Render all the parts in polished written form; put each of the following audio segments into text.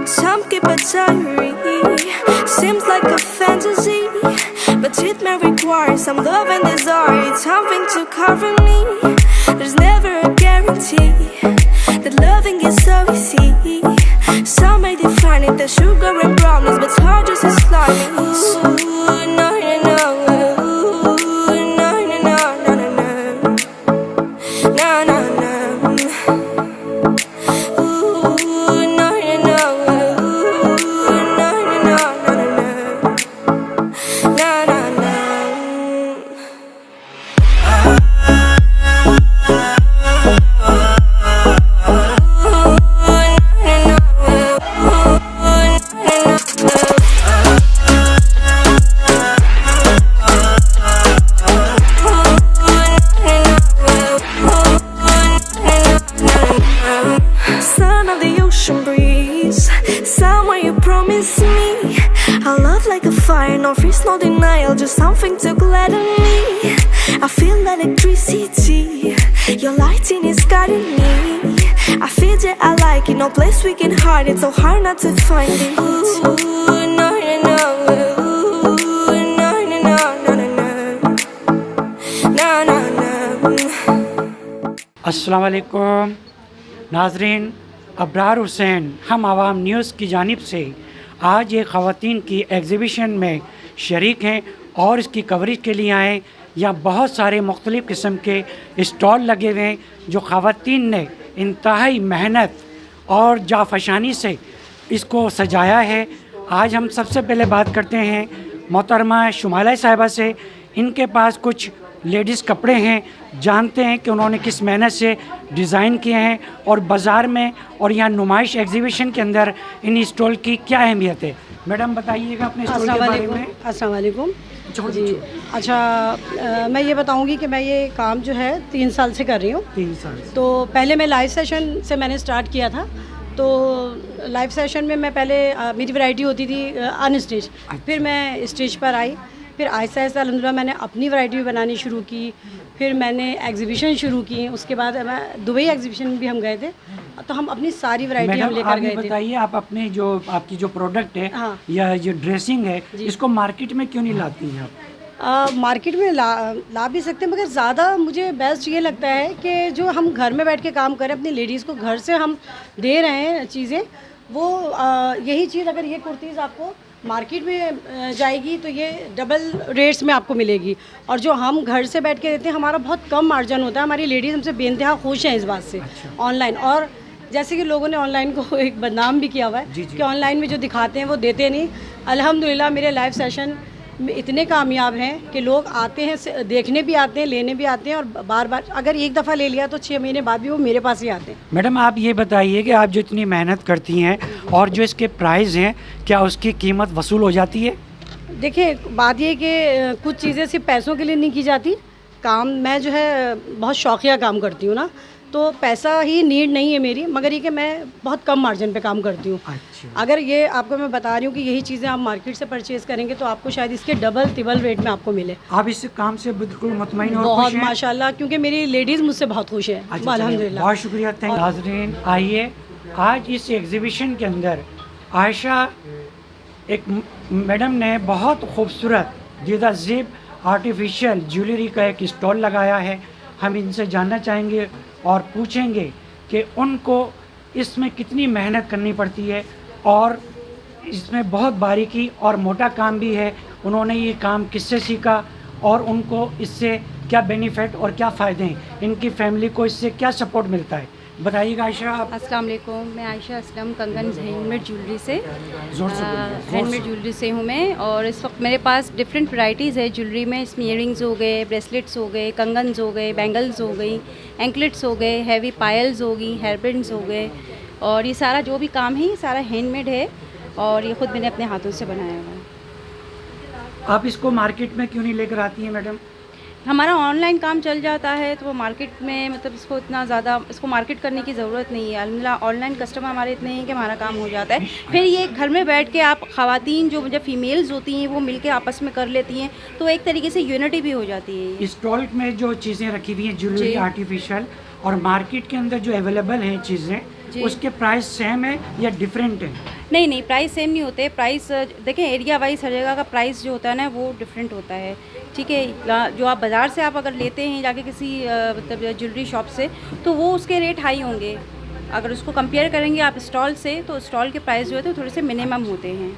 Some keep a diary, seems like a fantasy, but it may require some love and desire, something to cover me. There's never a guarantee that loving is so easy. Some may define it as sugar and brownies, but hard just as slimy. Ooh, no, no, no. Ooh, no, no, no, no, no, no. No, no, no. Son of the ocean breeze, somewhere you promise me a love like a fire, no freeze, no denial, just something to gladden me. I feel electricity, your lighting is guiding me. I feel that I like it, no place we can hide it, so hard not to find it. Ooh, no, no, no. Ooh, no, no, no, no, no, no. No, no, no. अस्सलाम वालेकुम नाज़रीन, अबरार हुसैन हम आवाम news की जानिब से आज एक ख़वातीन की एग्ज़िबिशन में शरीक हैं और इसकी कवरेज के लिए आए। यहाँ बहुत सारे मुख्तलिफ़ किस्म के स्टॉल लगे हुए हैं जो ख़वातीन ने इंतहाई मेहनत और जाफशानी से इसको सजाया है। आज हम सबसे पहले बात करते हैं मोहतरमा शुमाइला साहिबा से। इनके पास कुछ लेडीज़ कपड़े हैं, जानते हैं कि उन्होंने किस मेहनत से डिज़ाइन किए हैं और बाज़ार में और यहाँ नुमाइश एग्जीबिशन के अंदर इन स्टॉल की क्या अहमियत है। मैडम बताइएगा अपने स्टॉल के बारे में। अस्सलाम वालेकुम जी। अच्छा, मैं ये बताऊंगी कि मैं ये काम जो है 3 साल से कर रही हूँ। 3 साल तो पहले मैं लाइव सेशन से मैंने स्टार्ट किया था। तो लाइव सेशन में मैं पहले मेरी वैरायटी होती थी अनस्टिच, फिर मैं स्टेज पर आई, फिर आहिस्ता आहिस्ता अल्हम्दुलिल्लाह मैंने अपनी वैरायटी भी बनानी शुरू की, फिर मैंने एग्जीबिशन शुरू की। उसके बाद मैं दुबई एग्जीबिशन भी हम गए थे, तो हम अपनी सारी वैरायटी हम लेकर गए थे। बताइए आप अपने जो आपकी जो प्रोडक्ट है हाँ। या जो ड्रेसिंग है इसको मार्केट में क्यों नहीं लाती हैं आप? मार्केट में ला भी सकते हैं, मगर ज़्यादा मुझे बेस्ट ये लगता है कि जो हम घर में बैठ के काम करें, अपनी लेडीज़ को घर से हम दे रहे हैं चीज़ें, वो यही चीज़ अगर ये कुर्तीज़ आपको मार्केट में जाएगी तो ये डबल रेट्स में आपको मिलेगी। और जो हम घर से बैठ के देते हैं हमारा बहुत कम मार्जिन होता है। हमारी लेडीज़ हमसे बेइंतहा खुश हैं इस बात से। ऑनलाइन और जैसे कि लोगों ने ऑनलाइन को एक बदनाम भी किया हुआ है कि ऑनलाइन में जो दिखाते हैं वो देते नहीं। अल्हम्दुलिल्लाह मेरे लाइव सेशन इतने कामयाब हैं कि लोग आते हैं, देखने भी आते हैं, लेने भी आते हैं, और बार बार अगर एक दफ़ा ले लिया तो 6 महीने बाद भी वो मेरे पास ही आते हैं। मैडम आप ये बताइए कि आप जो इतनी मेहनत करती हैं और जो इसके प्राइस हैं, क्या उसकी कीमत वसूल हो जाती है? देखिए, बात ये कि कुछ चीज़ें सिर्फ पैसों के लिए नहीं की जाती। काम मैं जो है बहुत शौकिया काम करती हूँ ना, तो पैसा ही नीड नहीं है मेरी, मगर ये कि मैं बहुत कम मार्जिन पे काम करती हूँ। अच्छा। अगर ये आपको मैं बता रही हूँ कि यही चीज़ें आप मार्केट से परचेज़ करेंगे तो आपको शायद इसके डबल तिबल रेट में आपको मिले। आप इस काम से बिल्कुल मुतमईन और बहुत खुश हैं? माशाल्लाह, क्योंकि मेरी लेडीज़ मुझसे बहुत खुश है। अच्छा, अल्हम्दुलिल्लाह, बहुत शुक्रिया। थैंक नाज़रीन, आइए आज इस एग्जीबिशन के अंदर आयशा एक मैडम ने बहुत खूबसूरत दीदा ज़ेब आर्टिफिशियल ज्वेलरी का एक स्टॉल लगाया है। हम इनसे जानना चाहेंगे और पूछेंगे कि उनको इसमें कितनी मेहनत करनी पड़ती है और इसमें बहुत बारीकी और मोटा काम भी है। उन्होंने ये काम किससे सीखा और उनको इससे क्या बेनिफिट और क्या फ़ायदे हैं, इनकी फैमिली को इससे क्या सपोर्ट मिलता है, बताइएगा आयशा आप। अस्सलाम वालेकुम, मैं आयशा असलम कंगन हैंडमेड ज्वेलरी से हैंडमेड ज्वेलरी से हूँ मैं। और इस वक्त मेरे पास डिफरेंट वैरायटीज़ है ज्वेलरी में। इसमें इयरिंग्स हो गए, ब्रेसलेट्स हो गए, कंगन्स हो गए, बैंगल्स हो गई, एंकलेट्स हो गए, हैवी पायल्स हो गई, हेयर बैंड्स हो गए। और ये सारा जो भी काम है ये सारा हैंडमेड है और ये ख़ुद मैंने अपने हाथों से बनाया हुआ है। आप इसको मार्केट में क्यों नहीं लेकर आती हैं मैडम? हमारा ऑनलाइन काम चल जाता है तो वो मार्केट में मतलब इसको इतना ज़्यादा इसको मार्केट करने की ज़रूरत नहीं है। अल्हम्दुलिल्लाह ऑनलाइन कस्टमर हमारे इतने हैं कि हमारा काम हो जाता है। फिर ये घर में बैठ के आप ख़वातीन जो मुझे फ़ीमेल्स होती हैं वो मिलके आपस में कर लेती हैं तो एक तरीके से यूनिटी भी हो जाती है। स्टॉल में जो चीज़ें रखी हुई हैं ज्वेलरी आर्टिफिशियल और मार्केट के अंदर जो अवेलेबल हैं चीज़ें जी। उसके प्राइस सेम है या डिफरेंट है? नहीं नहीं, प्राइस सेम नहीं होते। प्राइस देखें, एरिया वाइज हर जगह का प्राइस जो होता है ना वो डिफरेंट होता है, ठीक है। जो आप बाज़ार से आप अगर लेते हैं जाके किसी मतलब ज्वेलरी शॉप से, तो वो उसके रेट हाई होंगे। अगर उसको कंपेयर करेंगे आप स्टॉल से, तो स्टॉल के प्राइस जो है तो थोड़े से मिनिमम होते हैं।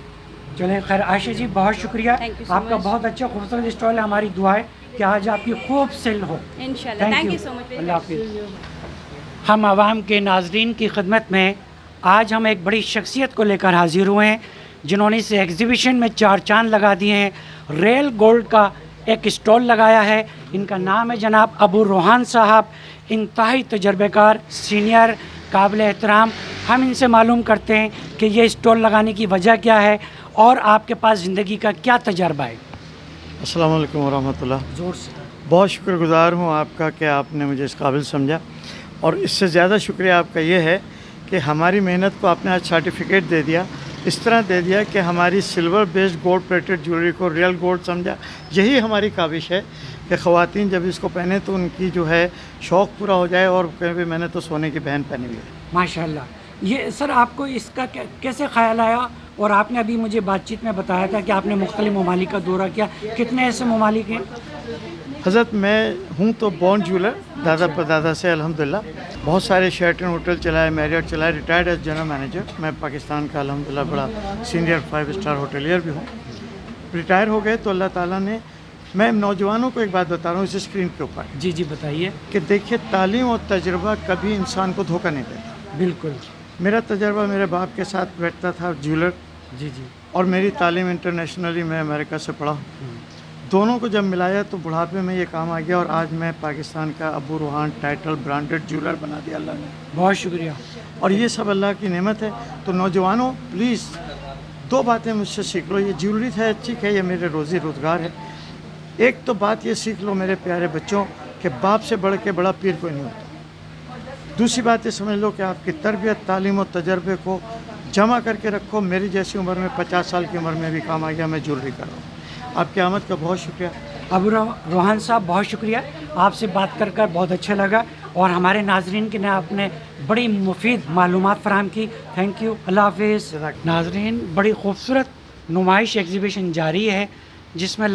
चलें, खैर आयशा जी बहुत शुक्रिया, Thank you so आपका much. बहुत अच्छा खूबसूरत स्टॉल है। हमारी दुआ है कि आज आपकी खूब सेल हो। इंशाल्लाह। Thank you so much. अल्लाह हाफिज़। हम आवाम के नाजरीन की खिदमत में आज हम एक बड़ी शख्सियत को लेकर हाजिर हुए हैं, जिन्होंने इस एग्ज़िबिशन में 4 चांद लगा दिए हैं। रियल गोल्ड का एक स्टॉल लगाया है। इनका नाम है जनाब अबू रोहान साहब, इंतहाई तजर्बेकार, सीनियर, काबिल एहतराम। हम इनसे मालूम करते हैं कि ये स्टॉल लगाने की वजह क्या है और आपके पास ज़िंदगी का क्या तजर्बा है। अस्सलाम वालेकुम वरहमतुल्लाह। ज़ोर से। बहुत शुक्रगुज़ार हूँ आपका कि आपने मुझे इस काबिल समझा, और इससे ज़्यादा शुक्रिया आपका ये है कि हमारी मेहनत को आपने आज सर्टिफिकेट दे दिया, इस तरह दे दिया कि हमारी silver based gold plated jewellery को रियल गोल्ड समझा। यही हमारी काविश है कि ख़वातीन जब इसको पहने तो उनकी जो है शौक़ पूरा हो जाए, और कहीं भी मैंने तो सोने की बहन पहनी हुई है। माशाल्लाह। ये सर आपको इसका कैसे ख्याल आया? और आपने अभी मुझे बातचीत में बताया था कि आपने मुख्तलिफ ममालिक का दौरा किया, कितने ऐसे ममालिक हैं? हज़रत मैं हूँ तो बॉर्न ज्वेलर, दादा परदादा से अल्हम्दुलिल्लाह। बहुत सारे शेरटन होटल चलाए, मैरियट चलाए, रिटायर्ड एज जनरल मैनेजर। मैं पाकिस्तान का अल्हम्दुलिल्लाह बड़ा सीनियर 5 स्टार होटलियर भी हूँ। रिटायर हो गए तो अल्लाह ताला ने, मैं नौजवानों को एक बात बता रहा हूँ इस स्क्रीन के ऊपर जी जी बताइए। कि देखिए, तालीम और तजुर्बा कभी इंसान को धोखा नहीं देता। बिल्कुल। मेरा तजुर्बा मेरे बाप के साथ बैठता था, ज्वेलर, जी जी। और मेरी तालीम इंटरनेशनली मैं अमेरिका से पढ़ा। दोनों को जब मिलाया तो बुढ़ापे में ये काम आ गया, और आज मैं पाकिस्तान का Abu Rohan title branded jeweller बना दिया अल्लाह ने। बहुत शुक्रिया। और ये सब अल्लाह की नेमत है। तो नौजवानों प्लीज़ 2 बातें मुझसे सीख लो। ये ज्वेलरी है, ठीक है, ये मेरे रोज़ी रोज़गार है। एक तो बात ये सीख लो मेरे प्यारे बच्चों कि बाप से बढ़ के बड़ा पीर कोई नहीं होता। दूसरी बात ये समझ लो कि आपकी तरबियत, तालीम और तजर्बे को जमा करके रखो। मेरी जैसी उम्र में 50 साल की उम्र में भी काम आ गया, मैं ज्वेलरी कर रहा हूँ। आपकी आमद का बहुत शुक्रिया। अबू रोहान साहब बहुत शुक्रिया, आपसे बात कर कर बहुत अच्छा लगा, और हमारे नाजरीन के लिए आपने बड़ी मुफीद मालूमात फराहम की। Thank you. अल्लाह हाफिज़। नाजरीन, बड़ी खूबसूरत नुमाइश एग्ज़िबिशन जारी है, जिसमें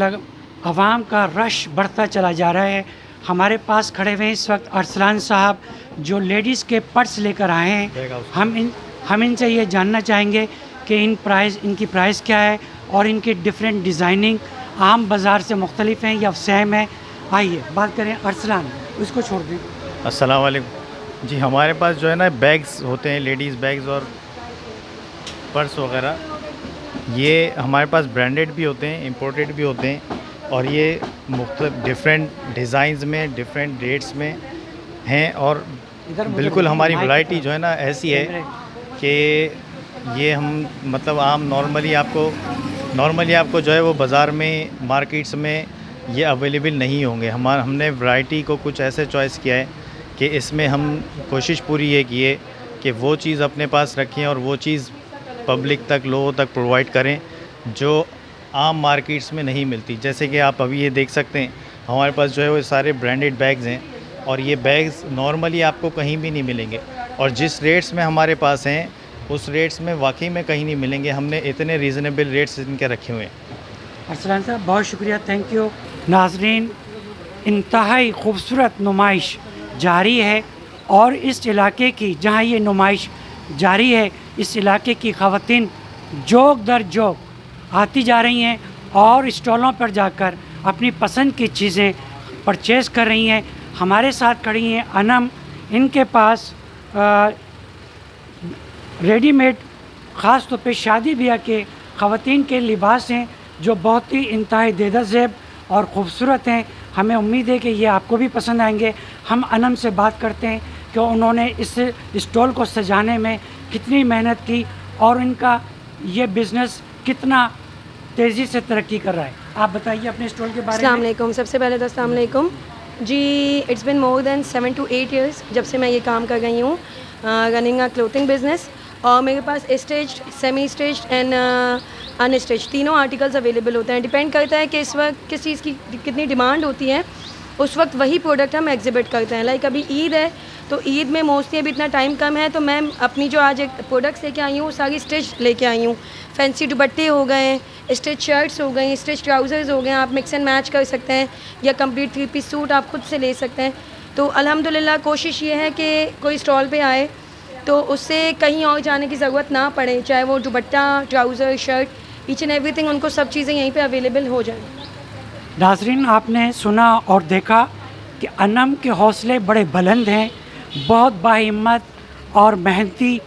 आवाम का रश बढ़ता चला जा रहा है। हमारे पास खड़े हुए इस वक्त अरसलान साहब, जो लेडीज़ के पर्स लेकर आए हैं। हम इनसे ये जानना चाहेंगे कि इनकी प्राइस क्या है, और इनकी डिफरेंट डिज़ाइनिंग आम बाज़ार से मुख्तलिफ हैं या सेम है। आइए बात करें। अरसलान, उसको छोड़ दें। अस्सलाम वालेकुम जी। हमारे पास जो है ना बैग्स होते हैं, लेडीज़ बैग्स और पर्स वगैरह। ये हमारे पास ब्रांडेड भी होते हैं, इंपोर्टेड भी होते हैं, और ये मुख्तलिफ डिफरेंट डिज़ाइंस में, डिफरेंट रेट्स में हैं। और बिल्कुल हमारी वैरायटी जो है ना ऐसी है कि ये हम मतलब आम नॉर्मली आपको जो है वो बाज़ार में, मार्केट्स में ये अवेलेबल नहीं होंगे। हमने वैरायटी को कुछ ऐसे चॉइस किया है कि इसमें हम कोशिश पूरी ये की है कि वो चीज़ अपने पास रखें और वो चीज़ पब्लिक तक, लोगों तक प्रोवाइड करें जो आम मार्केट्स में नहीं मिलती। जैसे कि आप अभी ये देख सकते हैं, हमारे पास जो है वो सारे ब्रांडेड बैग्स हैं, और ये बैग्स नॉर्मली आपको कहीं भी नहीं मिलेंगे, और जिस रेट्स में हमारे पास हैं उस रेट्स में वाकई में कहीं नहीं मिलेंगे। हमने इतने रीज़नेबल रेट्स इनके रखे हुए हैं। अरसलान साहब बहुत शुक्रिया, थैंक यू। नाजरीन, इंतहाई खूबसूरत नुमाइश जारी है, और इस इलाके की, जहाँ ये नुमाइश जारी है, इस इलाके की ख़वातीन जोक दर जोक आती जा रही हैं और स्टॉलों पर जाकर अपनी पसंद की चीज़ें परचेज़ कर रही हैं। हमारे साथ खड़ी हैं अनम, इनके पास रेडीमेड ख़ास तौर पे शादी ब्याह के ख़वातीन के लिबास हैं, जो बहुत ही इंतहाई देदा ज़ेब और ख़ूबसूरत हैं। हमें उम्मीद है कि ये आपको भी पसंद आएंगे। हम अनम से बात करते हैं कि उन्होंने इस स्टॉल को सजाने में कितनी मेहनत की, और इनका ये बिज़नेस कितना तेज़ी से तरक्की कर रहा है। आप बताइए अपने स्टॉल के बारे में। अस्सलाम वालेकुम। सबसे पहले तो अस्सलाम वालेकुम जी। It's been more than 7 to 8 years जब से मैं ये काम कर रही हूँ, रनिंग अ क्लोथिंग बिजनेस। और मेरे पास स्टेज्ड, सेमी स्टेज्ड एंड अनस्टेज्ड तीनों आर्टिकल्स अवेलेबल होते हैं। डिपेंड करता है कि इस वक्त किस चीज़ की कितनी डिमांड होती है, उस वक्त वही प्रोडक्ट हम एग्जिबिट करते हैं। लाइक अभी ईद है तो ईद में मोस्टली अभी इतना टाइम कम है, तो मैं अपनी जो आज एक प्रोडक्ट्स लेके आई हूँ वो सारी स्टिच लेके आई हूँ। फैंसी दुपट्टे हो गए, स्टिच शर्ट्स हो गई, स्टिच ट्राउज़र्स हो गए, आप मिक्स एंड मैच कर सकते हैं, या कंप्लीट 3 पीस सूट आप खुद से ले सकते हैं। तो अल्हम्दुलिल्लाह कोशिश ये है कि कोई स्टॉल पे आए तो उससे कहीं और जाने की ज़रूरत ना पड़े, चाहे वो दुपट्टा, trouser, shirt, each and everything, उनको सब चीज़ें यहीं पे अवेलेबल हो जाएं। नाज़रीन, आपने सुना और देखा कि अनम के हौसले बड़े बुलंद हैं, बहुत बाहिम्मत और मेहनती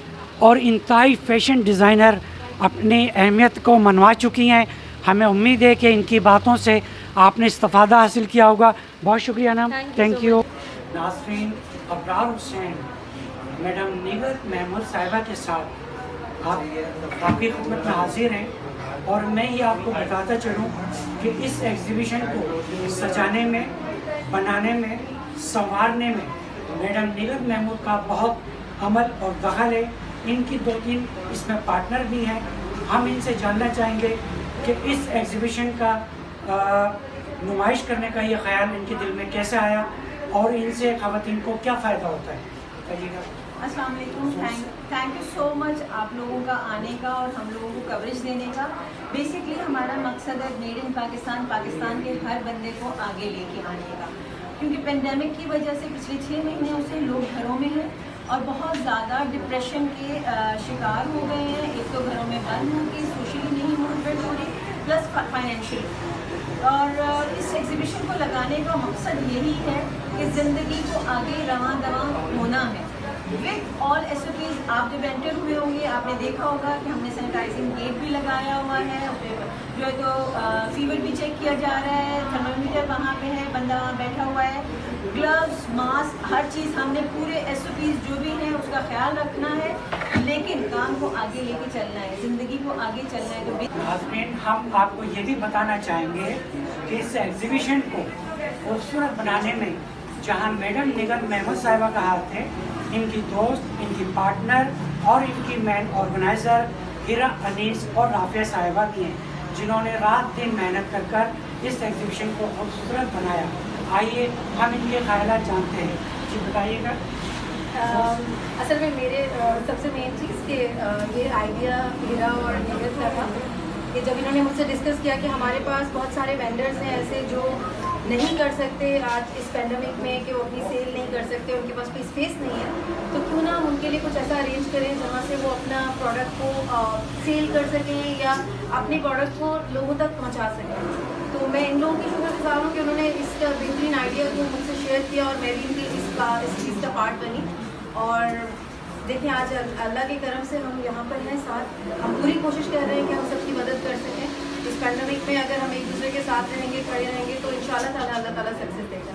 और इंतहाई फ़ैशन डिज़ाइनर अपनी अहमियत को मनवा चुकी हैं। हमें उम्मीद है कि इनकी बातों से आपने इस्तिफ़ादा हासिल किया होगा। बहुत शुक्रिया अनम, थैंक यू। नाज़रीन, अबरार हुसैन मैडम निगत महमूद साहिबा के साथ आप आपकी खिदमत में हाजिर हैं, और मैं ये आपको बताता चलूँ कि इस एग्ज़िबिशन को सजाने में, बनाने में, संवारने में मैडम निगत महमूद का बहुत अमल और दखल है। इनकी 2-3 इसमें पार्टनर भी हैं। हम इनसे जानना चाहेंगे कि इस एग्ज़िबिशन का नुमाइश करने का ये ख्याल इनके दिल में कैसे आया और इनसे ख़वातीन को क्या फ़ायदा होता है। कहिएगा। अस्सलाम वालेकुम, थैंक यू सो मच आप लोगों का आने का और हम लोगों को कवरेज देने का। बेसिकली हमारा मकसद है मेड इन पाकिस्तान, पाकिस्तान के हर बंदे को आगे लेके आने का, क्योंकि पेंडेमिक की वजह से पिछले 6 महीनों से लोग घरों में हैं और बहुत ज़्यादा डिप्रेशन के शिकार हो गए हैं। एक तो घरों में बंद होकर सोशली नहीं मूवमेंट हो रही, प्लस फाइनेंशियली। और इस एग्ज़िबिशन को लगाने का मकसद यही है कि ज़िंदगी को आगे रवां दवां होना है विद ऑल SOPs। आप जब एंटर हुए होंगे आपने देखा होगा कि हमने सैनिटाइजिंग गेट भी लगाया हुआ है, जो है तो फीवर भी चेक किया जा रहा है, थर्मामीटर वहाँ पे है, बंदा वहाँ बैठा हुआ है, ग्लव्स, मास्क, हर चीज़ हमने पूरे SOPs जो भी हैं उसका ख्याल रखना है, लेकिन काम को आगे लेके चलना है, ज़िंदगी को आगे चलना है। तो नाज़रीन, हम आपको ये भी बताना चाहेंगे कि इस एग्ज़िबिशन को खूबसूरत बनाने में जहां मैडम निगत महमूद साहिबा का हाथ है, इनकी दोस्त, इनकी पार्टनर और इनकी मेन ऑर्गेनाइज़र हिरा अनीस और राफिया साहिबा भी हैं, जिन्होंने रात दिन मेहनत कर कर इस एग्ज़िबिशन को खूबसूरत बनाया। आइए हम इनके ख्यालात जानते हैं। जी बताइएगा। असल में मेरे सबसे मेन चीज़ कि ये आइडिया हिरा और निगत का था कि जब इन्होंने मुझसे डिस्कस किया कि हमारे पास बहुत सारे वेंडर्स हैं ऐसे जो नहीं कर सकते आज इस पेंडेमिक में, कि वो अपनी सेल नहीं कर सकते, उनके पास कोई स्पेस नहीं है, तो क्यों ना हम उनके लिए कुछ ऐसा अरेंज करें जहाँ से वो अपना प्रोडक्ट को सेल कर सकें या अपने प्रोडक्ट को लोगों तक पहुँचा सकें। तो मैं इन लोगों की शुक्रगुज़ार हूँ कि उन्होंने इस बेहतरीन आइडिया को मुझसे शेयर किया और मैं भी इनकी इस चीज़ का पार्ट बनी। और देखिए आज अल्लाह के करम से हम यहाँ पर हैं साथ, हम पूरी कोशिश कर रहे हैं कि हम सबकी मदद कर सकें इस पैंडेमिक में। अगर हम एक दूसरे के साथ रहेंगे, खड़े रहेंगे, तो इंशाल्लाह ताला अल्लाह ताला सक्सेस देगा।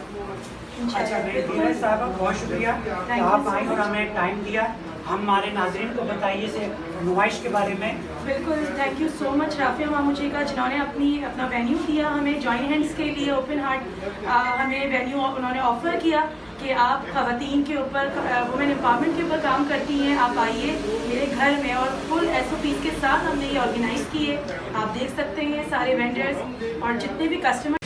अच्छा मेरे साहब, बहुत शुक्रिया कि आप आई और हमें टाइम दिया। हमारे नाज़रीन को बताइए से नुमाइश के बारे में। बिल्कुल, thank you so much Rafia मामूजी का, जिन्होंने अपना वेन्यू दिया हमें जॉइन हैंड्स के लिए, ओपन हार्ट हमें वेन्यू उन्होंने ऑफ़र किया कि आप ख़वातीन के ऊपर, वुमेन एम्पावरमेंट के ऊपर काम करती हैं, आप आइए मेरे घर में। और फुल SOPs के साथ हमने ये ऑर्गेनाइज़ किए। आप देख सकते हैं सारे वेंडर्स और जितने भी कस्टमर